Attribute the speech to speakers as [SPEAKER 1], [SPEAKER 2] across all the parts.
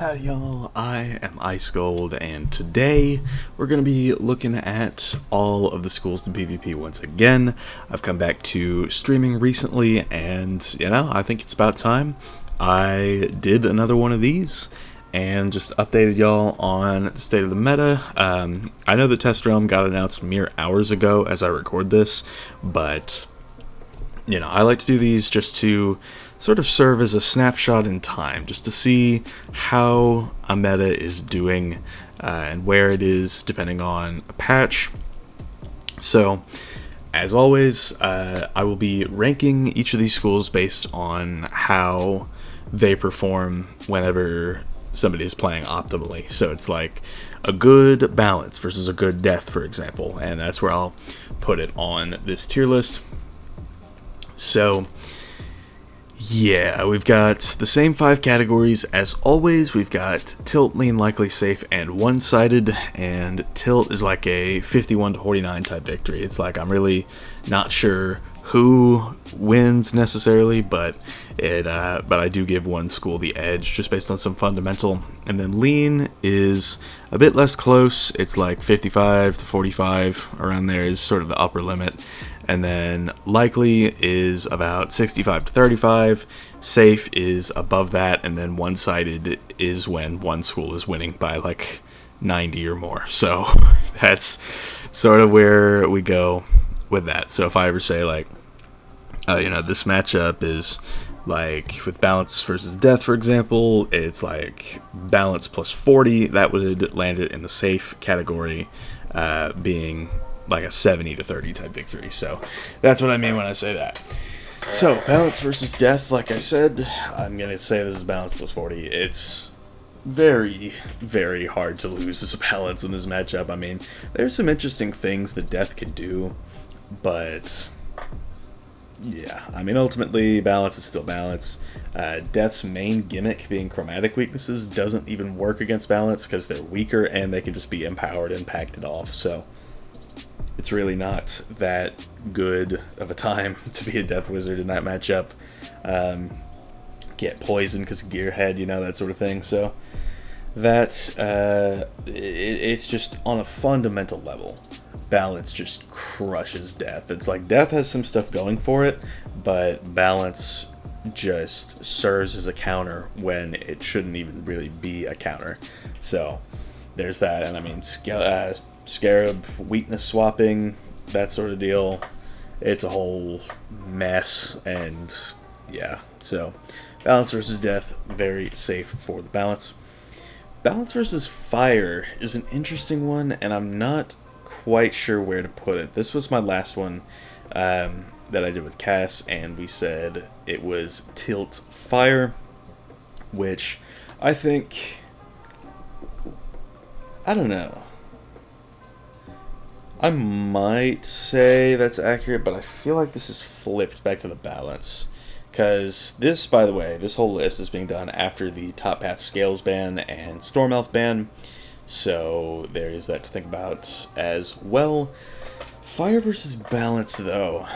[SPEAKER 1] Howdy y'all, I am Ice Gold, and today we're going to be looking at all of the schools to PvP once again. I've come back to streaming recently, and I think it's about time I did another one of these and just updated y'all on the state of the meta. I know the test realm got announced mere hours ago as I record this, but I like to do these just to sort of serve as a snapshot in time, just to see how a meta is doing and where it is depending on a patch. So, as always, I will be ranking each of these schools based on how they perform whenever somebody is playing optimally. So it's like a good balance versus a good death, for example, and that's where I'll put it on this tier list. So, yeah, we've got the same 5 categories as always. We've got tilt, lean, likely, safe, and one-sided, and tilt is like a 51 to 49 type victory. It's like I'm really not sure who wins necessarily, but I do give one school the edge just based on some fundamental. And then lean is a bit less close. It's like 55 to 45, around there is sort of the upper limit. And then likely is about 65 to 35, safe is above that, and then one-sided is when one school is winning by like 90 or more. So that's sort of where we go with that. So if I ever say like, this matchup is like with balance versus death, for example, it's like balance plus 40, that would land it in the safe category, being like a 70 to 30 type victory. So that's what I mean when I say that. So balance versus death, like I said, I'm gonna say this is balance plus 40. It's very, very hard to lose as a balance in this matchup. I mean, there's some interesting things that death can do, but yeah, I mean, ultimately balance is still balance. Death's main gimmick being chromatic weaknesses doesn't even work against balance because they're weaker and they can just be empowered and packed it off. So it's really not that good of a time to be a death wizard in that matchup. Get poisoned because of gearhead, that sort of thing. So that it's just on a fundamental level, balance just crushes death. It's like death has some stuff going for it, but balance just serves as a counter when it shouldn't even really be a counter. So there's that. And I mean, Scarab weakness swapping, that sort of deal, it's a whole mess. And yeah, so balance versus death, very safe for the balance. Balance versus fire is an interesting one, and I'm not quite sure where to put it. This was my last one that I did with Cass, and we said it was tilt fire, which I think, I don't know, I might say that's accurate, but I feel like this is flipped back to the balance. Because this, by the way, this whole list is being done after the Top Path Scales ban and Storm Elf ban. So there is that to think about as well. Fire versus balance, though.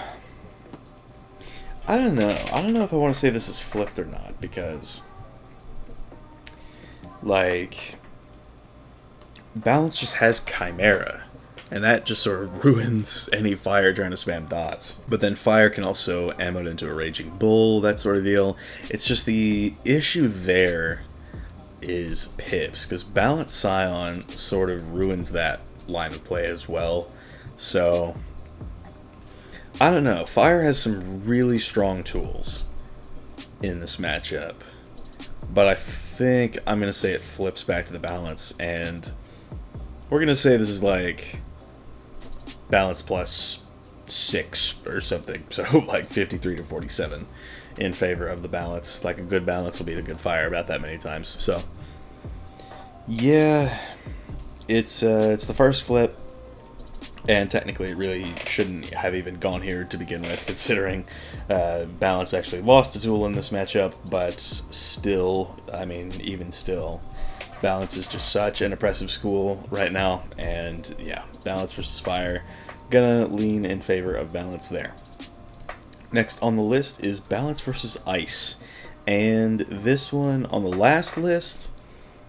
[SPEAKER 1] I don't know. I don't know if I want to say this is flipped or not, because like balance just has Chimera. And that just sort of ruins any fire trying to spam dots. But then fire can also emote into a Raging Bull, that sort of deal. It's just the issue there is pips, because Balance Scion sort of ruins that line of play as well. So, I don't know. Fire has some really strong tools in this matchup. But I think I'm going to say it flips back to the balance, and we're going to say this is like balance plus 6 or something, so like 53 to 47 in favor of the balance. Like a good balance will beat a good fire about that many times. So yeah, it's the first flip, and technically it really shouldn't have even gone here to begin with, considering balance actually lost a tool in this matchup. But still, I mean, even still, balance is just such an oppressive school right now, and yeah, balance versus fire, gonna lean in favor of balance there. Next on the list is balance versus ice, and this one on the last list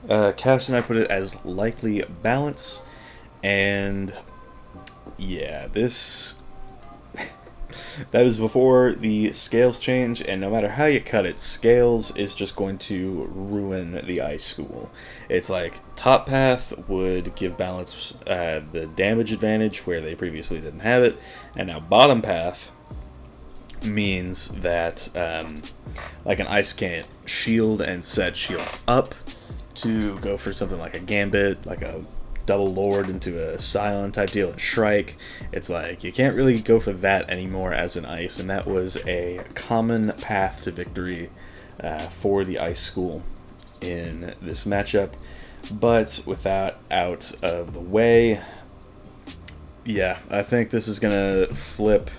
[SPEAKER 1] Cass and I put it as likely balance, and yeah, this that was before the scales change, and no matter how you cut it, scales is just going to ruin the ice school. It's like top path would give balance the damage advantage where they previously didn't have it, and now bottom path means that like an ice can't shield and set shields up to go for something like a gambit, like a double lord into a scion type deal and shrike. It's like you can't really go for that anymore as an ice, and that was a common path to victory for the ice school in this matchup. But with that out of the way, yeah, I think this is gonna flip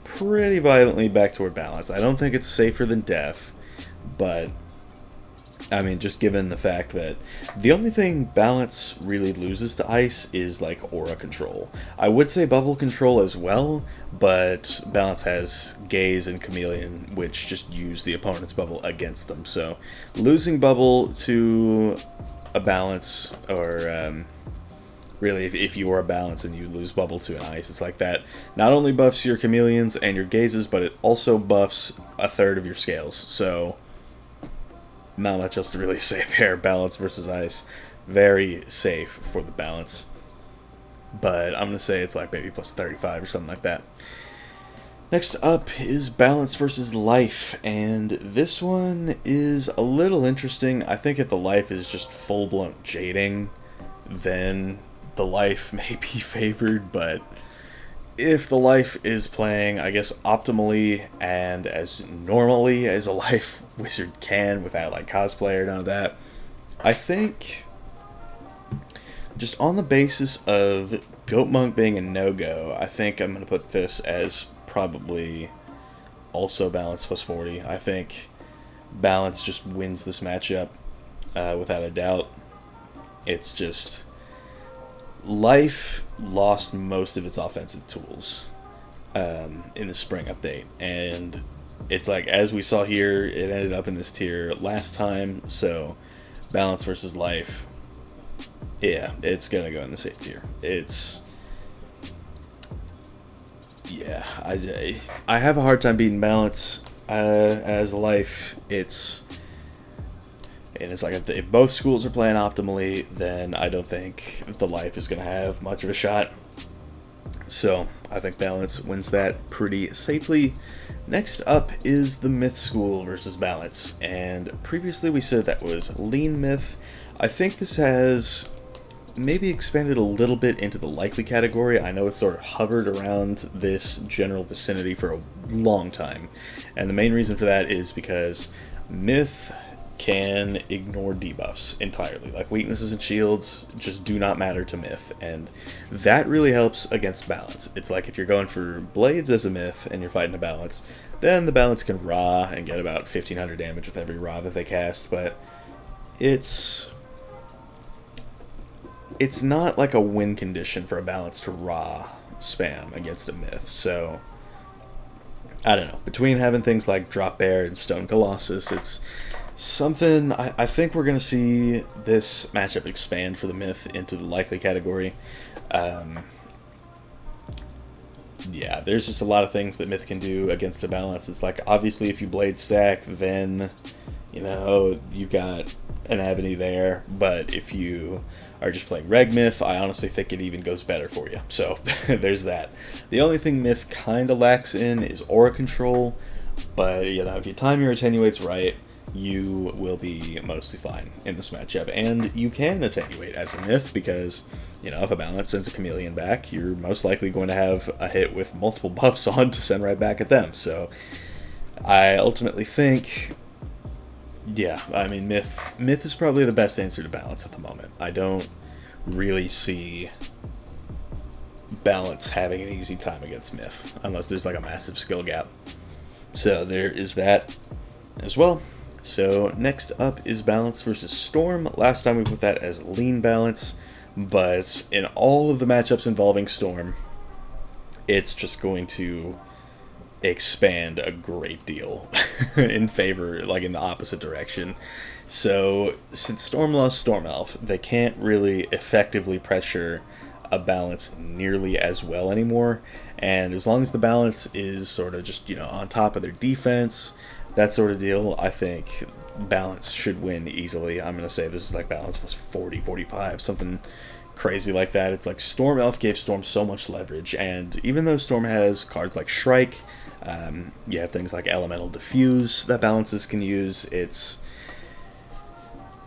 [SPEAKER 1] pretty violently back toward balance. I don't think it's safer than death, but I mean, just given the fact that the only thing balance really loses to ice is like aura control. I would say bubble control as well, but balance has gaze and chameleon, which just use the opponent's bubble against them. So losing bubble to a balance, or really if you are a balance and you lose bubble to an ice, it's like that not only buffs your chameleons and your gazes, but it also buffs a third of your scales. So not much else to really say there. Balance versus ice, very safe for the balance, but I'm gonna say it's like maybe plus 35 or something like that. Next up is balance versus life, and this one is a little interesting. I think if the life is just full-blown jading, then the life may be favored, but if the life is playing, I guess, optimally and as normally as a life wizard can without like cosplay or none of that, I think just on the basis of Goat Monk being a no-go, I think I'm going to put this as probably also balance plus 40. I think balance just wins this matchup without a doubt. It's just life lost most of its offensive tools in the spring update, and it's like, as we saw here, it ended up in this tier last time, so balance versus life, yeah, it's gonna go in the safe tier. It's, yeah, I have a hard time beating balance as life. And it's like, if both schools are playing optimally, then I don't think the life is going to have much of a shot. So I think balance wins that pretty safely. Next up is the myth school versus balance. And previously we said that was lean myth. I think this has maybe expanded a little bit into the likely category. I know it's sort of hovered around this general vicinity for a long time. And the main reason for that is because myth can ignore debuffs entirely. Like, weaknesses and shields just do not matter to myth, and that really helps against balance. It's like if you're going for blades as a myth and you're fighting a balance, then the balance can raw and get about 1500 damage with every raw that they cast, but it's not like a win condition for a balance to raw spam against a myth. So I don't know, between having things like Drop Bear and Stone Colossus, it's something. I think we're going to see this matchup expand for the myth into the likely category. Yeah, there's just a lot of things that myth can do against a balance. It's like, obviously, if you blade stack, then, you know, you've got an avenue there. But if you are just playing reg myth, I honestly think it even goes better for you. So there's that. The only thing myth kind of lacks in is aura control. But, you know, if you time your attenuates right, you will be mostly fine in this matchup. And you can attenuate as a myth because, you know, if a balance sends a chameleon back, you're most likely going to have a hit with multiple buffs on to send right back at them. So I ultimately think, yeah, I mean, myth is probably the best answer to balance at the moment. I don't really see balance having an easy time against myth unless there's like a massive skill gap. So there is that as well. So next up is balance versus storm. Last time we put that as lean balance, but in all of the matchups involving storm, it's just going to expand a great deal in favor, like in the opposite direction. So, since Storm lost Storm Elf, they can't really effectively pressure a balance nearly as well anymore. And as long as the balance is sort of just, on top of their defense, that sort of deal, I think balance should win easily. I'm going to say this is like balance was 40, 45, something crazy like that. It's like Storm Elf gave Storm so much leverage, and even though Storm has cards like Shrike, you have things like Elemental Diffuse that balances can use.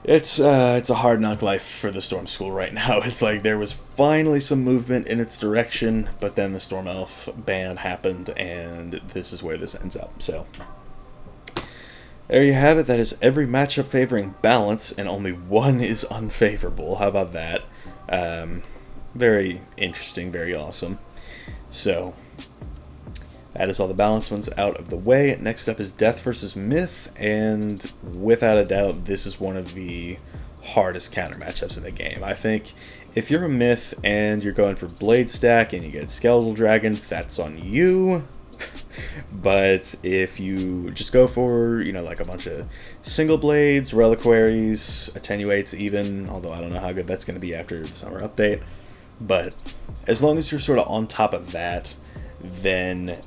[SPEAKER 1] It's a hard knock life for the Storm School right now. It's like there was finally some movement in its direction, but then the Storm Elf ban happened, and this is where this ends up. So there you have it. That is every matchup favoring balance, and only one is unfavorable. How about that? Very interesting, very awesome. So that is all the balanced ones out of the way. Next up is Death versus Myth, and without a doubt, this is one of the hardest counter matchups in the game. I think if you're a Myth and you're going for Blade Stack and you get Skeletal Dragon, that's on you. But if you just go for, like a bunch of single blades, reliquaries, attenuates even, although I don't know how good that's going to be after the summer update. But as long as you're sort of on top of that, then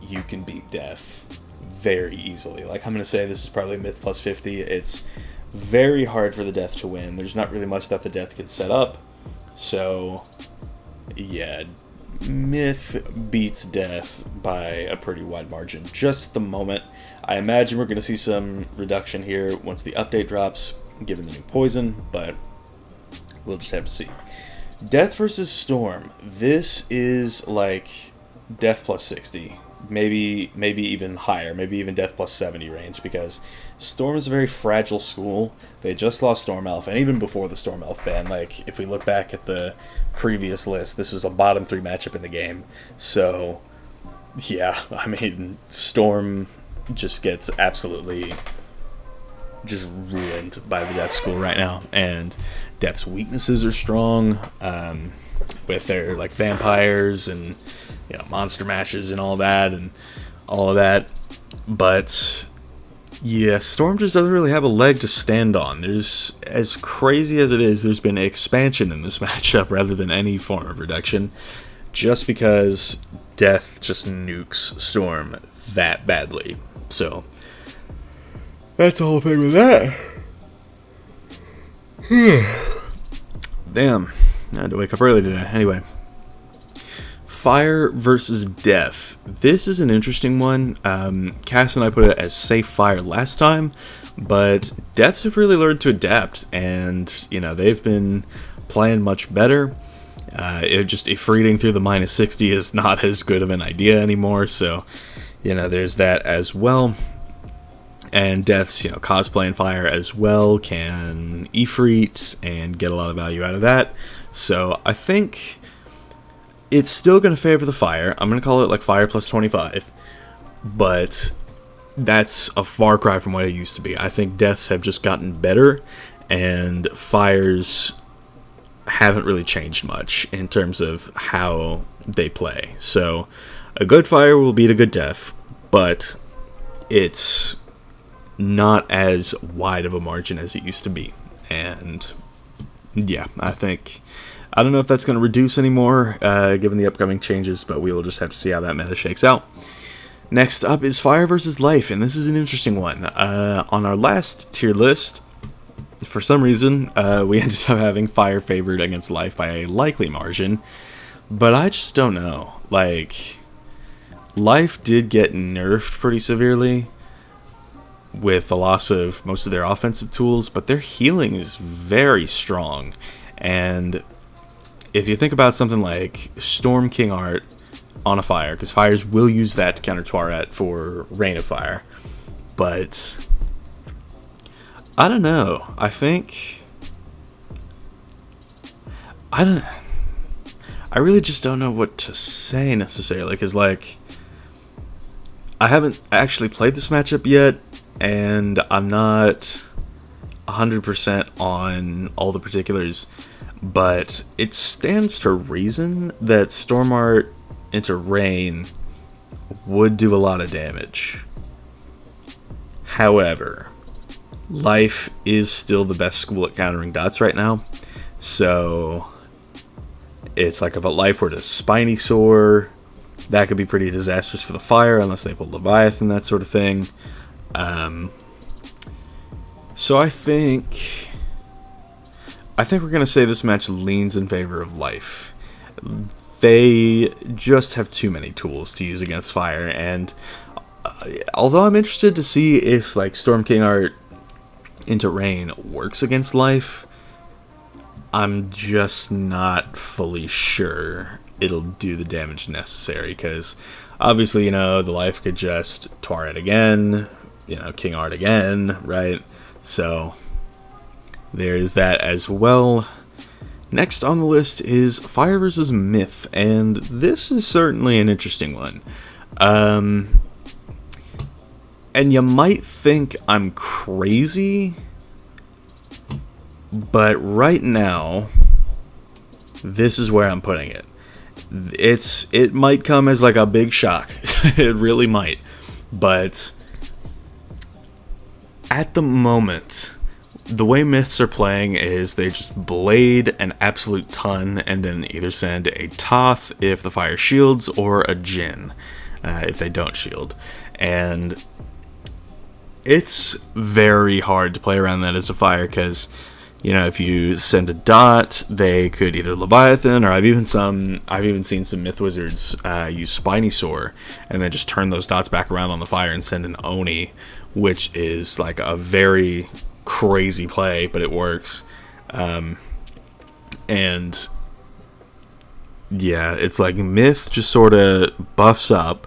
[SPEAKER 1] you can beat Death very easily. Like, I'm going to say this is probably Myth plus 50. It's very hard for the Death to win. There's not really much that the Death could set up. So, yeah, Myth beats Death by a pretty wide margin just at the moment. I imagine we're going to see some reduction here once the update drops, given the new poison, but we'll just have to see. Death versus Storm. This is like Death plus 60. Maybe even higher, maybe even Death plus 70 range, because Storm is a very fragile school. They just lost Storm Elf, and even before the Storm Elf ban, like, if we look back at the previous list, this was a bottom 3 matchup in the game. So, yeah, I mean, Storm just gets absolutely just ruined by the Death school right now, and Death's weaknesses are strong, with their, like, vampires and monster matches and all of that, but yeah, Storm just doesn't really have a leg to stand on. There's, as crazy as it is, there's been expansion in this matchup rather than any form of reduction, just because Death just nukes Storm that badly. So that's the whole thing with that. Damn, I had to wake up early today. Anyway, Fire versus Death. This is an interesting one. Cass and I put it as safe fire last time, but Deaths have really learned to adapt, and they've been playing much better. Just Ifriting through the minus 60 is not as good of an idea anymore, so there's that as well. And Deaths, cosplaying fire as well, can Ifrit and get a lot of value out of that. So I think it's still going to favor the fire. I'm going to call it like fire plus 25. But that's a far cry from what it used to be. I think Deaths have just gotten better, and fires haven't really changed much in terms of how they play. So a good fire will beat a good Death, but it's not as wide of a margin as it used to be. And yeah, I don't know if that's going to reduce anymore, given the upcoming changes, but we will just have to see how that meta shakes out. Next up is Fire versus Life, and this is an interesting one. On our last tier list, for some reason, we ended up having Fire favored against Life by a likely margin, but I just don't know. Like, Life did get nerfed pretty severely with the loss of most of their offensive tools, but their healing is very strong, and if you think about something like Storm King Art on a fire, because fires will use that to counter Twaret for Rain of Fire, but I don't know. I really just don't know what to say necessarily, because like, I haven't actually played this matchup yet, and I'm not 100% on all the particulars, but it stands to reason that Storm Art into Rain would do a lot of damage. However, Life is still the best school at countering dots right now. So it's like if a life were to spiny soar, that could be pretty disastrous for the fire unless they pull Leviathan, that sort of thing. So I think we're gonna say this match leans in favor of life. They just have too many tools to use against fire, and although I'm interested to see if like Storm King Art into Rain works against life, I'm just not fully sure it'll do the damage necessary, because obviously, you know, the life could just Twar it again, you know, King Art again, right? So there is that as well. Next on the list is Fire versus Myth, and this is certainly an interesting one. And you might think I'm crazy, but right now, this is where I'm putting it. It might come as like a big shock. It really might. But at the moment, the way Myths are playing is they just blade an absolute ton and then either send a Toth if the fire shields or a Jinn if they don't shield. And it's very hard to play around that as a fire, because, you know, if you send a dot, they could either Leviathan, or I've even seen some Myth Wizards use Spiny Soar and then just turn those dots back around on the fire and send an Oni, which is like a very crazy play, but it works. And yeah, it's like Myth just sort of buffs up,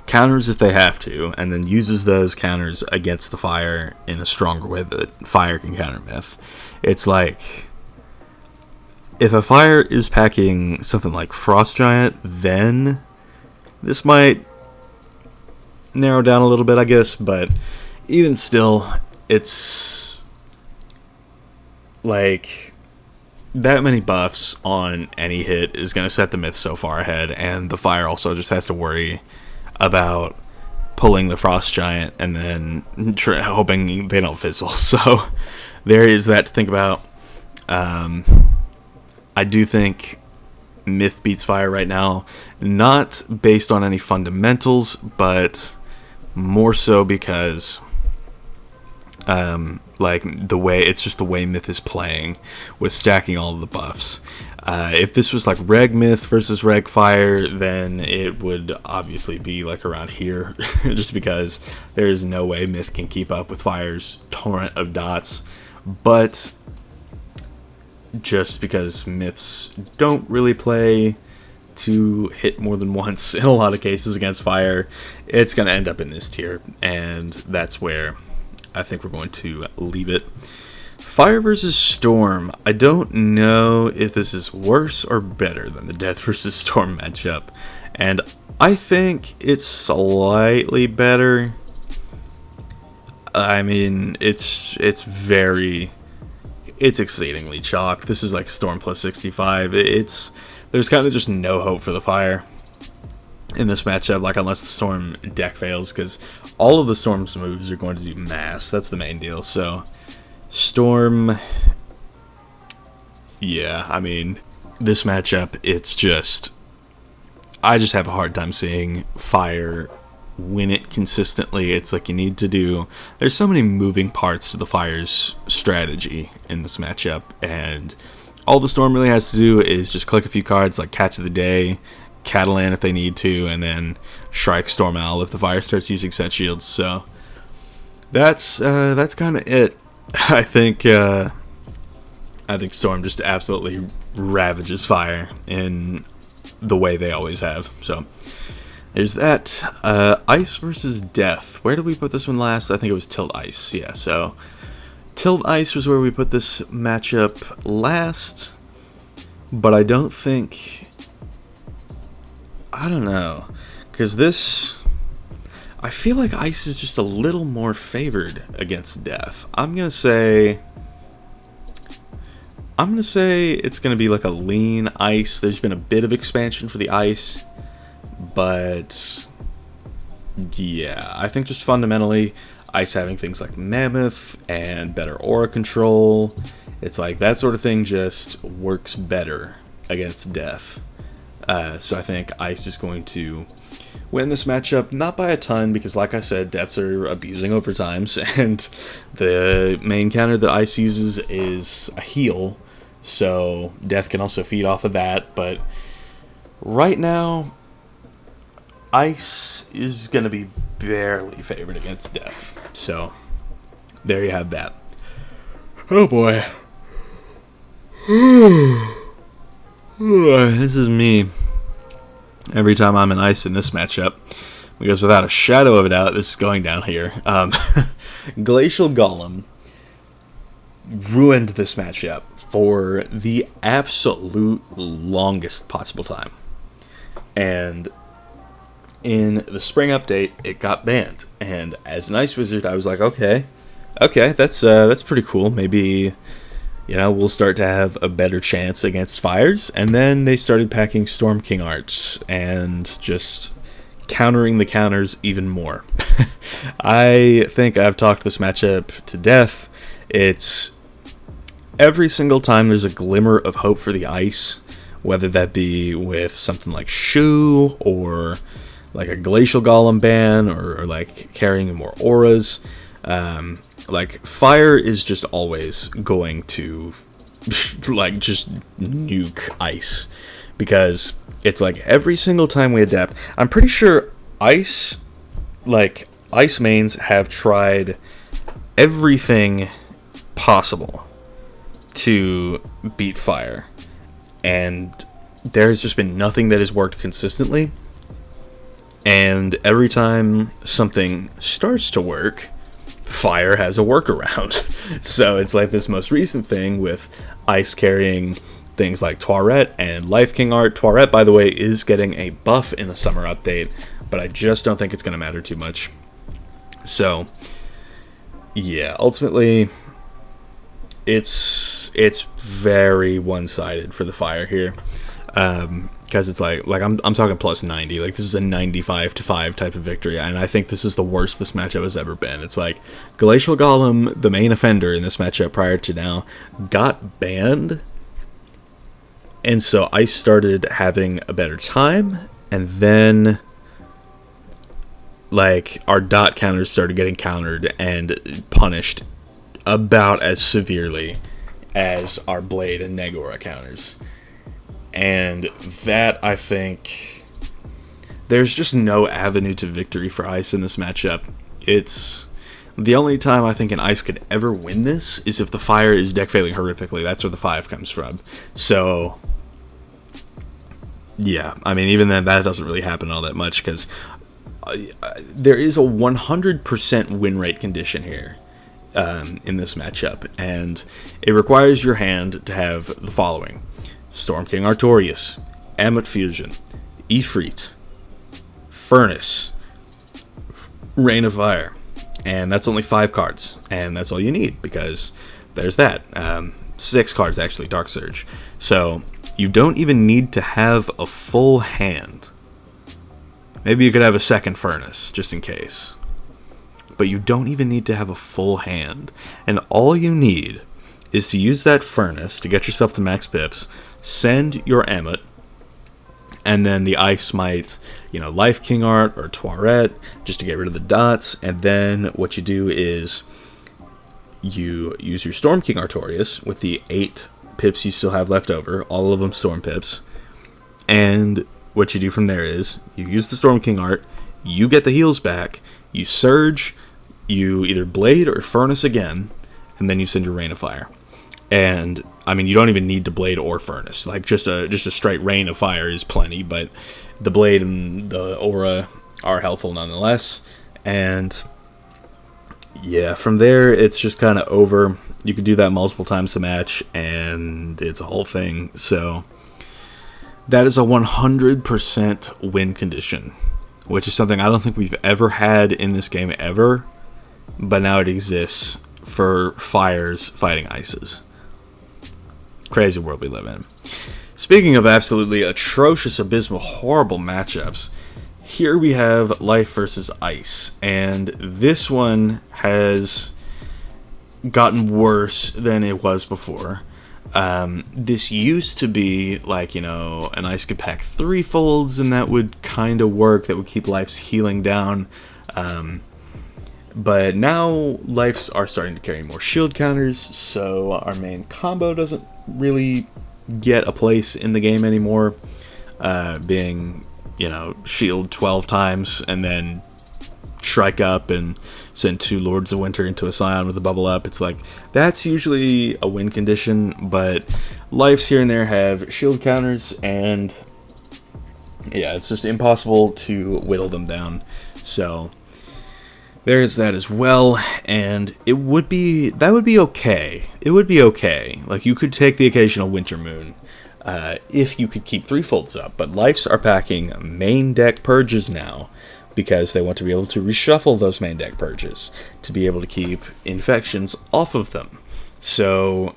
[SPEAKER 1] counters if they have to, and then uses those counters against the fire in a stronger way that fire can counter Myth. It's like, if a fire is packing something like Frost Giant, then this might narrow down a little bit, I guess, but even still, it's like that many buffs on any hit is going to set the Myth so far ahead, and the fire also just has to worry about pulling the Frost Giant and then hoping they don't fizzle. So there is that to think about. I do think Myth beats fire right now, not based on any fundamentals, but more so because like it's just the way Myth is playing with stacking all of the buffs. If this was like Reg Myth versus Reg Fire, then it would obviously be like around here, just because there is no way Myth can keep up with Fire's torrent of dots. But just because Myths don't really play to hit more than once in a lot of cases against Fire, it's going to end up in this tier, and that's where I think we're going to leave it. Fire versus Storm. I don't know if this is worse or better than the Death versus Storm matchup, and I think it's slightly better. I mean, it's exceedingly chalked. This is like Storm plus 65. There's kind of just no hope for the Fire in this matchup, like unless the Storm deck fails, because all of the Storm's moves are going to do mass. That's the main deal. So Storm, yeah, I mean, this matchup, I just have a hard time seeing Fire win it consistently. It's like there's so many moving parts to the Fire's strategy in this matchup, and all the Storm really has to do is just click a few cards like Catch of the Day, Catalan if they need to, and then Shrike Storm Owl if the Fire starts using set shields. So that's kind of it. I think Storm just absolutely ravages Fire in the way they always have. So there's that. Ice versus Death. Where did we put this one last? I think it was Tilt Ice. Yeah, so Tilt Ice was where we put this matchup last, but I don't know, because I feel like Ice is just a little more favored against Death. I'm gonna say it's gonna be like a lean Ice. There's been a bit of expansion for the Ice, but yeah, I think just fundamentally, Ice having things like Mammoth and better aura control. It's like that sort of thing just works better against Death. So I think Ice is going to win this matchup, not by a ton, because like I said, Deaths are abusing overtimes, and the main counter that Ice uses is a heal, so Death can also feed off of that. But right now, Ice is going to be barely favored against Death. So, there you have that. Oh boy. This is me. Every time I'm in Ice in this matchup. Because without a shadow of a doubt, this is going down here. Glacial Golem ruined this matchup for the absolute longest possible time. And in the spring update, it got banned, and as an Ice Wizard, I was like, okay, that's pretty cool. Maybe, you know, we'll start to have a better chance against fires. And then they started packing Storm King arts and just countering the counters even more. I think I've talked this matchup to death. It's every single time there's a glimmer of hope for the Ice, whether that be with something like Shoe or like a Glacial Golem ban, or like carrying more auras. Like Fire is just always going to like just nuke Ice, because it's like every single time we adapt, I'm pretty sure Ice mains have tried everything possible to beat Fire, and there's just been nothing that has worked consistently. And every time something starts to work, Fire has a workaround. So it's like this most recent thing with Ice carrying things like Toiret and Life King art. Toiret, by the way, is getting a buff in the summer update, but I just don't think it's going to matter too much. So, yeah, ultimately, it's very one-sided for the Fire here. Because it's like I'm talking plus 90. Like, this is a 95-5 type of victory, and I think this is the worst this matchup has ever been. It's like Glacial Golem, the main offender in this matchup prior to now, got banned, and so Ice started having a better time, and then like our dot counters started getting countered and punished about as severely as our Blade and Negora counters. And that, I think, there's just no avenue to victory for Ice in this matchup. It's the only time I think an Ice could ever win this is if the Fire is deck failing horrifically. That's where the 5 comes from. So, yeah, I mean, even then, that doesn't really happen all that much, because there is a 100% win rate condition here in this matchup, and it requires your hand to have the following: Storm King Artorias, Ammit Fusion, Ifrit, Furnace, Rain of Fire. And that's only 5 cards. And that's all you need, because there's that. 6 cards, actually, Dark Surge. So, you don't even need to have a full hand. Maybe you could have a second Furnace, just in case. But you don't even need to have a full hand. And all you need is to use that Furnace to get yourself to max pips, send your Ammit, and then the Ice might, you know, Life King art or Toiret, just to get rid of the dots. And then what you do is you use your Storm King Artorias with the 8 pips you still have left over, all of them Storm pips. And what you do from there is you use the Storm King art, you get the heals back, you Surge, you either Blade or Furnace again, and then you send your Rain of Fire. And I mean, you don't even need to Blade or Furnace. Like, just a straight Rain of Fire is plenty, but the Blade and the Aura are helpful nonetheless. And yeah, from there it's just kind of over. You could do that multiple times a match, and it's a whole thing. So that is a 100% win condition, which is something I don't think we've ever had in this game ever, but now it exists for Fires fighting Ices. Crazy world we live in. Speaking of absolutely atrocious, abysmal, horrible matchups, here we have Life versus Ice, and this one has gotten worse than it was before. This used to be like, you know, an Ice could pack 3 folds and that would kind of work, that would keep Life's healing down. But now Lifes are starting to carry more shield counters, so our main combo doesn't really get a place in the game anymore. Being, you know, shield 12 times and then strike up and send 2 Lords of Winter into a Scion with a bubble up. It's like, that's usually a win condition, but Lifes here and there have shield counters, and yeah, it's just impossible to whittle them down. So there's that as well, and that would be okay. It would be okay. Like, you could take the occasional Winter Moon if you could keep 3 folds up, but Lifes are packing main deck purges now because they want to be able to reshuffle those main deck purges to be able to keep infections off of them. So,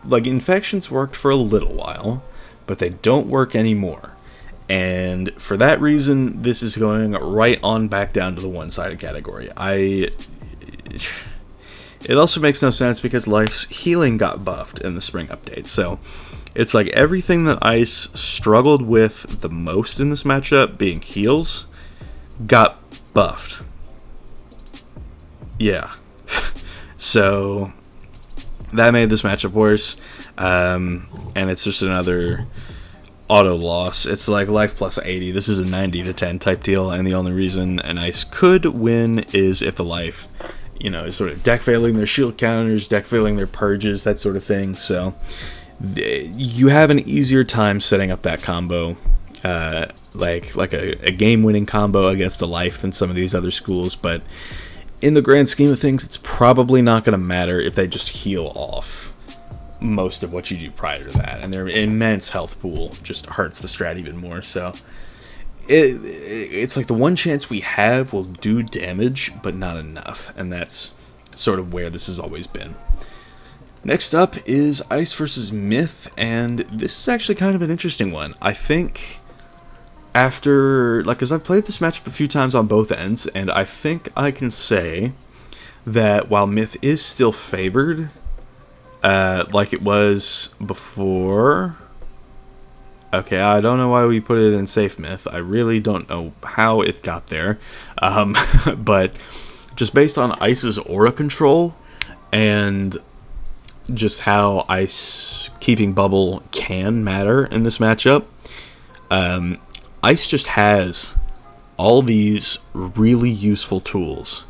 [SPEAKER 1] like, infections worked for a little while, but they don't work anymore. And for that reason, this is going right on back down to the one-sided category. It also makes no sense because Life's healing got buffed in the spring update. So it's like everything that Ice struggled with the most in this matchup, being heals, got buffed. Yeah. So that made this matchup worse. And it's just another auto loss. It's like Life plus 80. This is a 90 to 10 type deal, and the only reason an Ice could win is if the Life, you know, is sort of deck failing their shield counters, deck failing their purges, that sort of thing. So you have an easier time setting up that combo, like a game-winning combo against a Life than some of these other schools. But in the grand scheme of things, it's probably not going to matter if they just heal off most of what you do prior to that, and their immense health pool just hurts the strat even more. So it's like the one chance we have will do damage, but not enough, and that's sort of where this has always been. Next up is Ice versus Myth, and this is actually kind of an interesting one. I think after, like, because I've played this matchup a few times on both ends, and I think I can say that while Myth is still favored, like it was before. Okay, I don't know why we put it in safe Myth. I really don't know how it got there. But just based on Ice's aura control and just how Ice keeping bubble can matter in this matchup, Ice just has all these really useful tools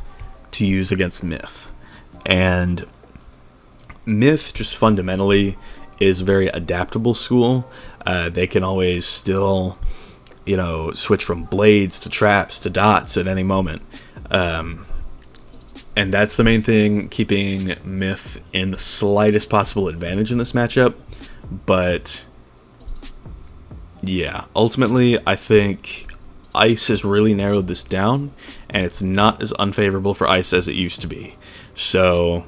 [SPEAKER 1] to use against Myth. And Myth just fundamentally is a very adaptable school. They can always still, you know, switch from blades to traps to dots at any moment. And that's the main thing, keeping Myth in the slightest possible advantage in this matchup. But yeah, ultimately, I think Ice has really narrowed this down, and it's not as unfavorable for Ice as it used to be. So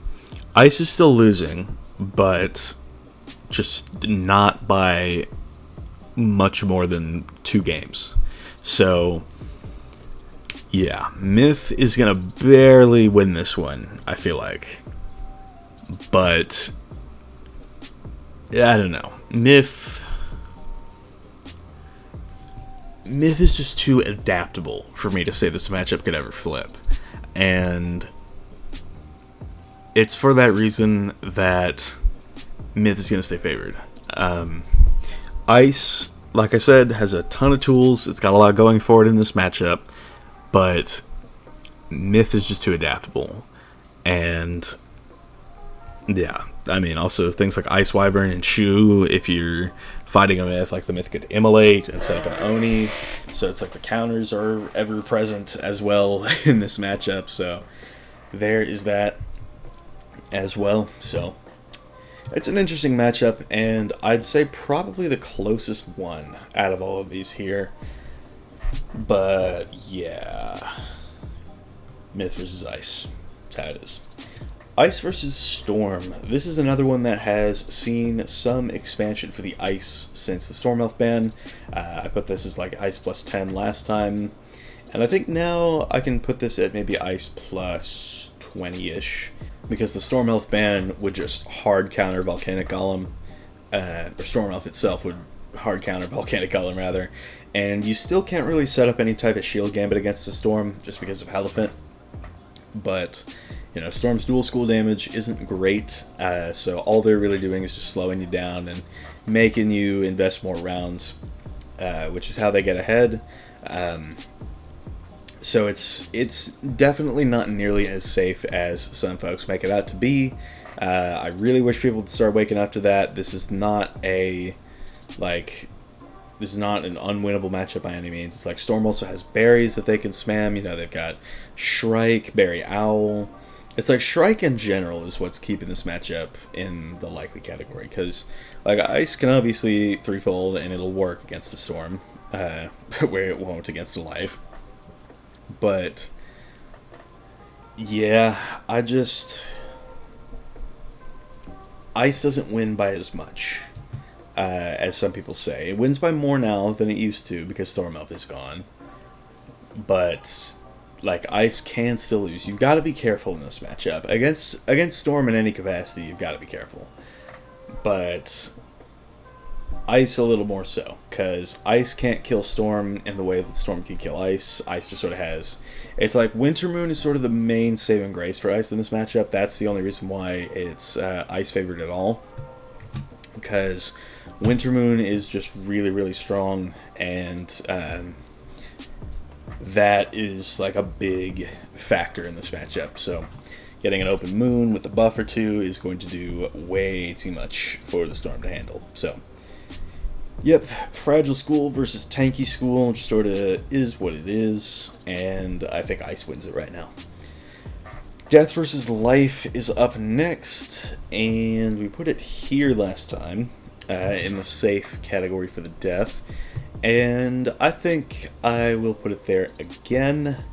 [SPEAKER 1] Ice is still losing, but just not by much more than 2 games. So yeah, Myth is gonna barely win this one, I feel like. But I don't know. Myth is just too adaptable for me to say this matchup could ever flip. And it's for that reason that Myth is going to stay favored. Ice, like I said, has a ton of tools. It's got a lot going for it in this matchup, but Myth is just too adaptable. And yeah, I mean, also things like Ice Wyvern and Shu, if you're fighting a Myth, like the Myth could immolate and set up an Oni, so it's like the counters are ever present as well in this matchup. So there is that as well. So it's an interesting matchup, and I'd say probably the closest one out of all of these here. But yeah, Myth versus Ice, that's how it is. Ice versus Storm. This is another one that has seen some expansion for the Ice since the Storm Elf ban. I put this as like Ice plus 10 last time, and I think now I can put this at maybe Ice plus 20-ish, because the Storm Elf ban would just hard counter Volcanic Golem, or Storm Elf itself would hard counter Volcanic Golem rather, and you still can't really set up any type of shield gambit against the Storm just because of Hierophant. But you know, Storm's dual school damage isn't great, so all they're really doing is just slowing you down and making you invest more rounds, which is how they get ahead. So it's definitely not nearly as safe as some folks make it out to be. I really wish people would start waking up to that. This is not an unwinnable matchup by any means. It's like Storm also has berries that they can spam. You know, they've got Shrike, Berry Owl. It's like Shrike in general is what's keeping this matchup in the likely category, because like Ice can obviously threefold and it'll work against the Storm, where it won't against a Life. But yeah, Ice doesn't win by as much as some people say. It wins by more now than it used to because Storm Elf is gone. But like, Ice can still lose. You've got to be careful in this matchup. Against Storm in any capacity, you've got to be careful. But Ice a little more so, because Ice can't kill Storm in the way that Storm can kill Ice. Ice just sort of has... It's like Winter Moon is sort of the main saving grace for Ice in this matchup. That's the only reason why it's Ice favored at all. Because Winter Moon is just really, really strong, and that is like a big factor in this matchup. So getting an open moon with a buff or two is going to do way too much for the Storm to handle. So yep, Fragile School versus Tanky School, which sort of is what it is, and I think Ice wins it right now. Death versus Life is up next, and we put it here last time in the safe category for the Death. And I think I will put it there again.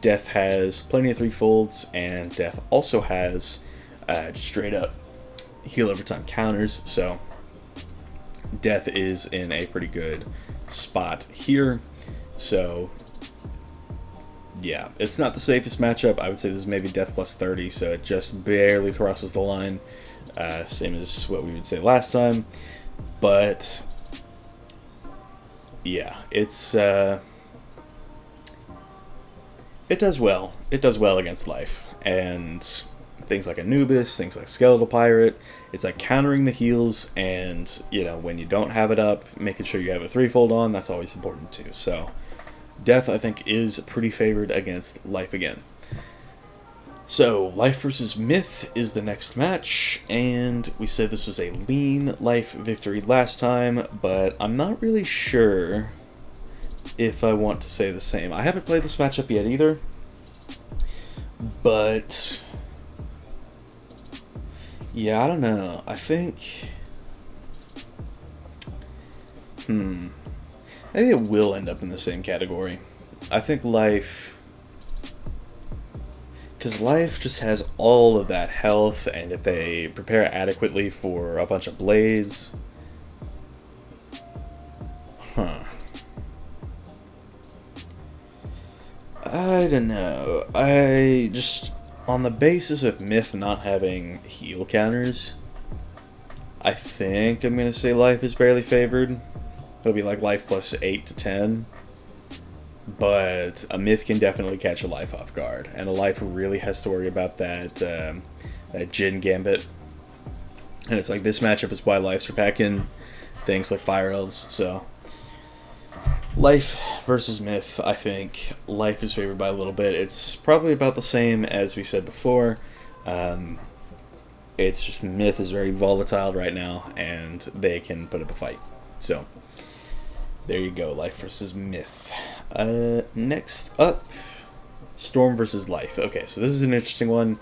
[SPEAKER 1] Death has plenty of threefolds, and Death also has just straight up heal over time counters, so Death is in a pretty good spot here. So yeah, it's not the safest matchup. I would say this is maybe Death plus 30, so it just barely crosses the line. Same as what we would say last time. But yeah, it does well. It does well against Life, and things like Anubis, things like Skeletal Pirate. It's like countering the heals, and you know, when you don't have it up, making sure you have a threefold on, that's always important too. So Death, I think, is pretty favored against Life again. So Life versus Myth is the next match, and we said this was a lean Life victory last time, but I'm not really sure if I want to say the same. I haven't played this matchup yet either, but yeah, I don't know. I think maybe it will end up in the same category. I think Life, because Life just has all of that health, and if they prepare adequately for a bunch of blades... I don't know. I just... On the basis of Myth not having heal counters, I think I'm going to say Life is barely favored. It'll be like Life plus 8 to 10. But a Myth can definitely catch a Life off guard, and a Life really has to worry about that that Jhin Gambit. And it's like, this matchup is why Lifes are packing things like Fire Elves. So Life versus Myth, I think Life is favored by a little bit. It's probably about the same as we said before. It's just Myth is very volatile right now, and they can put up a fight. So there you go, Life versus Myth. Next up, Storm versus Life. Okay, so this is an interesting one.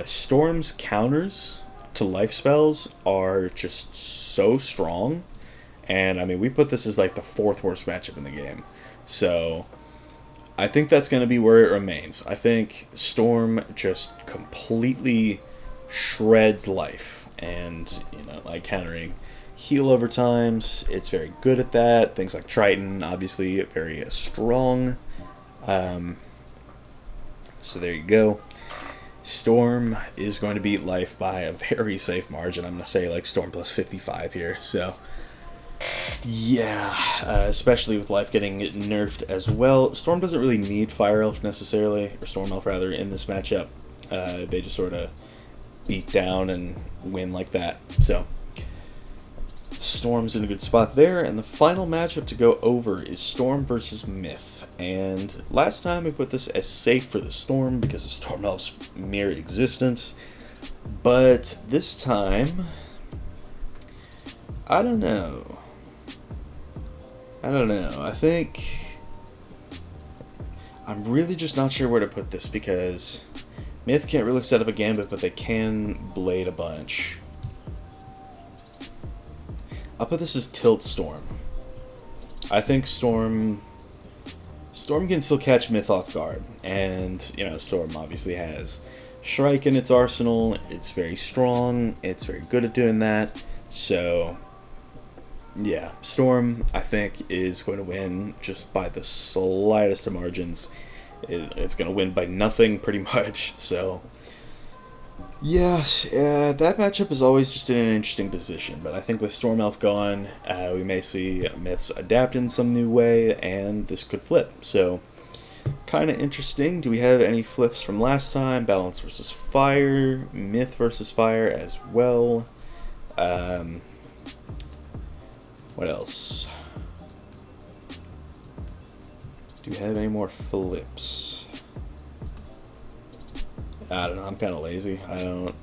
[SPEAKER 1] Storm's counters to Life spells are just so strong, and I mean, we put this as like the 4th worst matchup in the game. So I think that's going to be where it remains. I think Storm just completely shreds life, and like countering heal over times. It's very good at that. Things like Triton, obviously very strong. So there you go. Storm is going to beat life by a very safe margin. I'm going to say like Storm plus 55 here. So yeah, especially with life getting nerfed as well. Storm doesn't really need Fire Elf necessarily, or Storm Elf rather, in this matchup. They just sort of beat down and win like that. So Storm's in a good spot there, and the final matchup to go over is Storm versus Myth. And last time we put this as safe for the Storm because of Storm Elf's mere existence, but this time, I don't know. I think I'm really just not sure where to put this because Myth can't really set up a gambit, but they can blade a bunch. I'll put this as Tilt Storm. I think Storm can still catch Myth off guard, and Storm obviously has Shrike in its arsenal. It's very strong. It's very good at doing that. So yeah, Storm I think is going to win just by the slightest of margins. It's going to win by nothing pretty much. So yeah, that matchup is always just in an interesting position, but I think with Storm Elf gone, we may see Myths adapt in some new way, and this could flip. So, kind of interesting. Do we have any flips from last time? Balance versus Fire, Myth versus Fire as well. What else? Do we have any more flips? I don't know, I'm kind of lazy. I don't...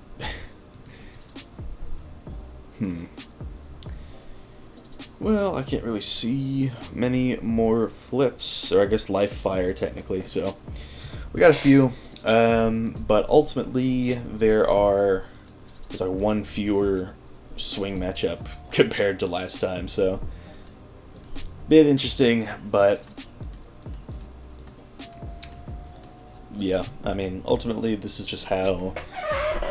[SPEAKER 1] Well, I can't really see many more flips, or I guess life fire technically, so we got a few, but ultimately there's like one fewer swing matchup compared to last time, so bit interesting, but yeah, I mean, ultimately, this is just how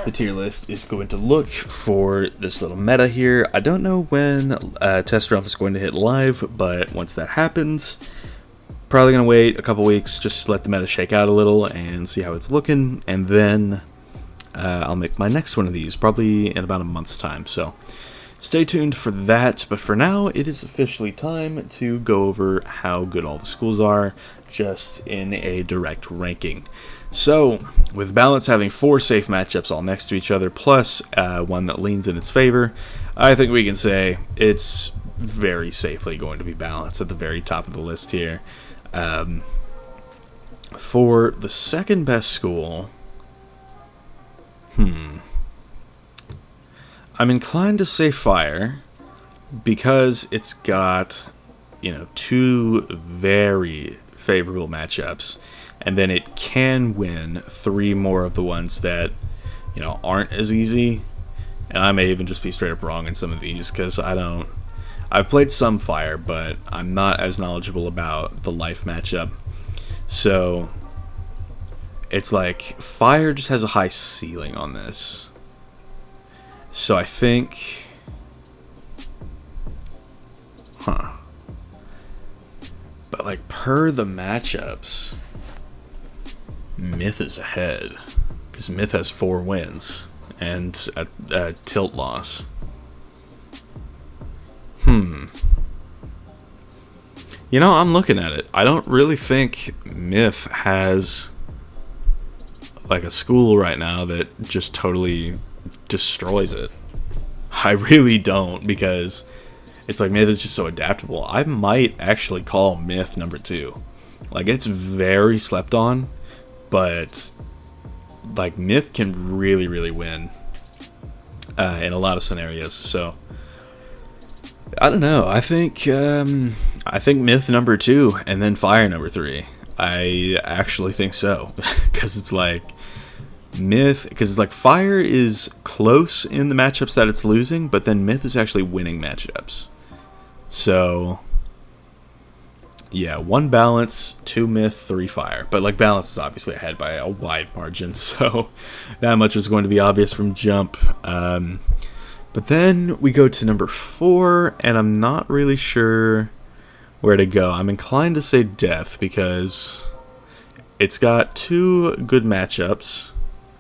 [SPEAKER 1] the tier list is going to look for this little meta here. I don't know when Test Realm is going to hit live, but once that happens, probably going to wait a couple weeks, just let the meta shake out a little and see how it's looking, and then I'll make my next one of these, probably in about a month's time, so stay tuned for that. But for now, it is officially time to go over how good all the schools are, just in a direct ranking. So, with Balance having 4 safe matchups all next to each other, plus one that leans in its favor, I think we can say it's very safely going to be Balance at the very top of the list here. For the second best school, I'm inclined to say Fire, because it's got, 2 very favorable matchups, and then it can win 3 more of the ones that, aren't as easy. And I may even just be straight up wrong in some of these, because I've played some Fire, but I'm not as knowledgeable about the life matchup. So it's like Fire just has a high ceiling on this. So I think, but like per the matchups, Myth is ahead, because Myth has 4 wins and a tilt loss. I'm looking at it. I don't really think Myth has like a school right now that just totally destroys it. I really don't, because it's like Myth is just so adaptable. I might actually call Myth number 2. Like, it's very slept on, but like Myth can really, really win in a lot of scenarios. So I don't know. I think Myth number 2 and then Fire number 3. I actually think so, because it's like Myth, because it's like Fire is close in the matchups that it's losing, but then Myth is actually winning matchups. So Yeah, 1 balance, 2 myth, 3 fire. But like balance is obviously ahead by a wide margin, so that much was going to be obvious from jump. But then we go to number 4, and I'm not really sure where to go. I'm inclined to say death because it's got 2 good matchups,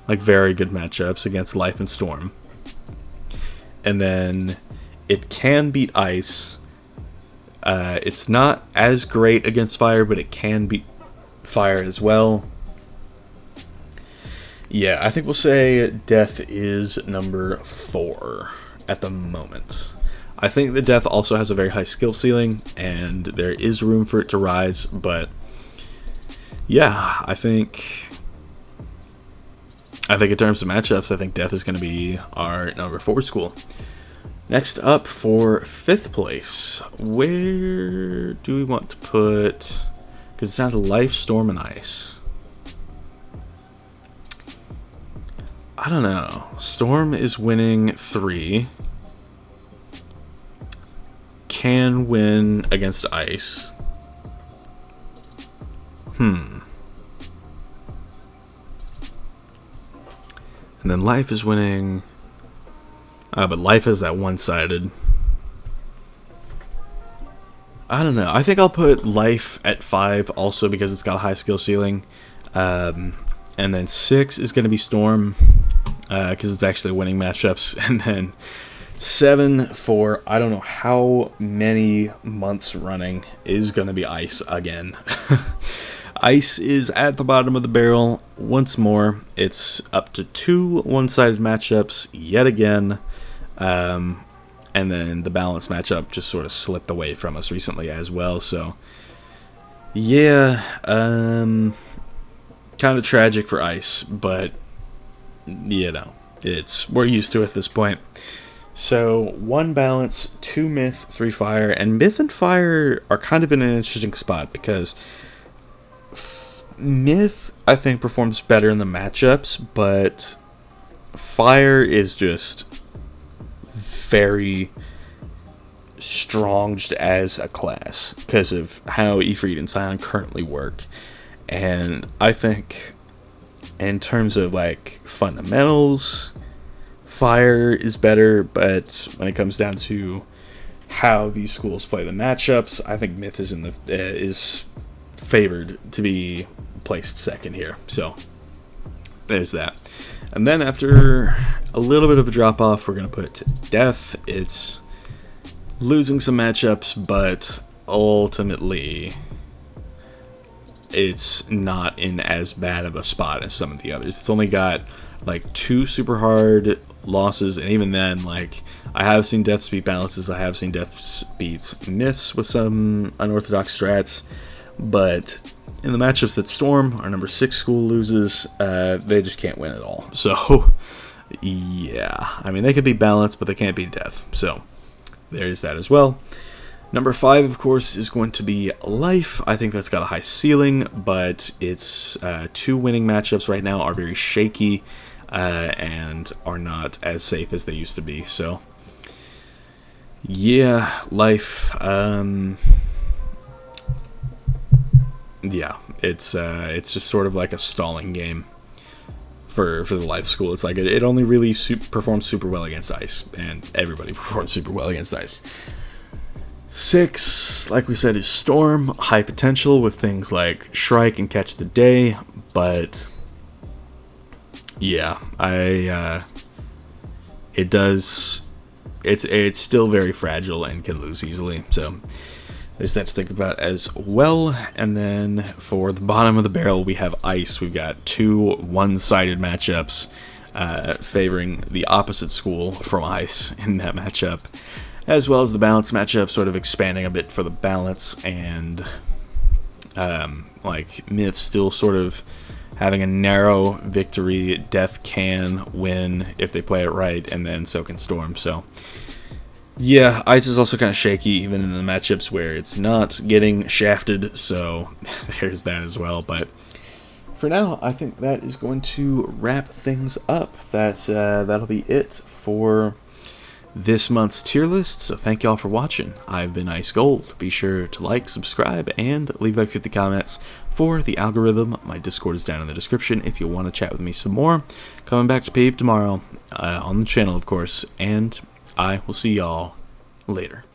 [SPEAKER 1] like very good matchups against life and storm. And then it can beat ice. It's not as great against fire, but it can beat fire as well. Yeah, I think we'll say death is number 4 at the moment. I think the death also has a very high skill ceiling, and there is room for it to rise, but yeah, I think in terms of matchups, I think death is going to be our number 4 school. Next up for 5th place, where do we want to put, because it's down to life, storm, and ice. I don't know. Storm is winning 3. Can win against ice. And then life is winning. But life is that one-sided. I don't know. I think I'll put life at 5 also because it's got a high skill ceiling. And then 6 is going to be storm because it's actually winning matchups. And then 7 for I don't know how many months running is going to be ice again. Ice is at the bottom of the barrel once more. It's up to 2 one-sided matchups yet again. And then the balance matchup just sort of slipped away from us recently as well. So, yeah, kind of tragic for ice, but, you know, we're used to it at this point. So, 1 balance, 2 myth, 3 fire, and myth and fire are kind of in an interesting spot because myth, I think, performs better in the matchups, but fire is just very strong just as a class because of how Ifrit and Scion currently work. And I think in terms of like fundamentals, fire is better, but when it comes down to how these schools play the matchups, I think myth is is favored to be placed second here. So there's that. And then after a little bit of a drop off, we're going to put death. It's losing some matchups, but ultimately it's not in as bad of a spot as some of the others. It's only got like 2 super hard losses, and even then, like, I have seen deaths beat balances, I have seen deaths beat myths with some unorthodox strats, but in the matchups that Storm, our number 6 school, loses, they just can't win at all. So, yeah, I mean, they could be balanced, but they can't beat death. So, there's that as well. Number 5, of course, is going to be life. I think that's got a high ceiling, but its 2 winning matchups right now are very shaky and are not as safe as they used to be. So, yeah, life. Yeah, it's just sort of like a stalling game for the life school. It's like it only really performs super well against ice, and everybody performs super well against ice. 6, like we said, is Storm, high potential with things like Shrike and Catch the Day, but yeah, it's still very fragile and can lose easily. So there's that to think about as well. And then for the bottom of the barrel, we have ice. We've got 2 one-sided matchups favoring the opposite school from ice in that matchup, as well as the balance matchup sort of expanding a bit for the balance, and like myth still sort of having a narrow victory. Death can win if they play it right, and then so can Storm. So yeah, ice is also kind of shaky even in the matchups where it's not getting shafted, so there's that as well. But for now, I think that is going to wrap things up. That'll be it for this month's tier list, so thank y'all for watching. I've been Ice Gold. Be sure to like, subscribe, and leave like 50 comments for the algorithm. My Discord is down in the description if you want to chat with me some more. Coming back to PvP tomorrow on the channel, of course, and I will see y'all later.